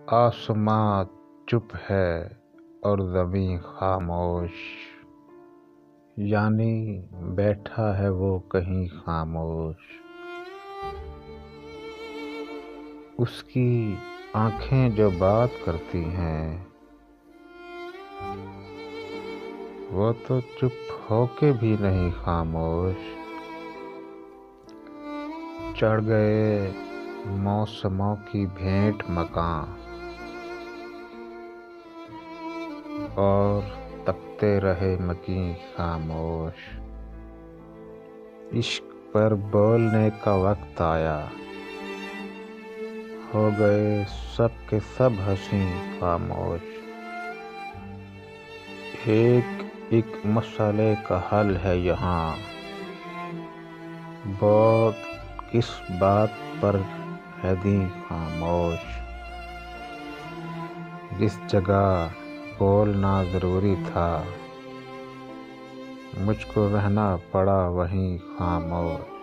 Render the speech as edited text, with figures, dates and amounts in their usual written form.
آسماں چپ ہے اور زمیں خاموش، یعنی بیٹھا ہے وہ کہیں خاموش۔ اس کی آنکھیں جو بات کرتی ہیں وہ تو چپ ہو کے بھی نہیں خاموش۔ چڑھ گئے موسموں کی بھینٹ مکاں اور تکتے رہے مکیں خاموش۔ عشق پر بولنے کا وقت آیا، ہو گئے سب کے سب ہنسی خاموش۔ ایک مسئلے کا حل ہے یہاں، بات کس بات پر ہے دی خاموش۔ جس جگہ بولنا ضروری تھا مجھ کو رہنا پڑا وہیں خاموش۔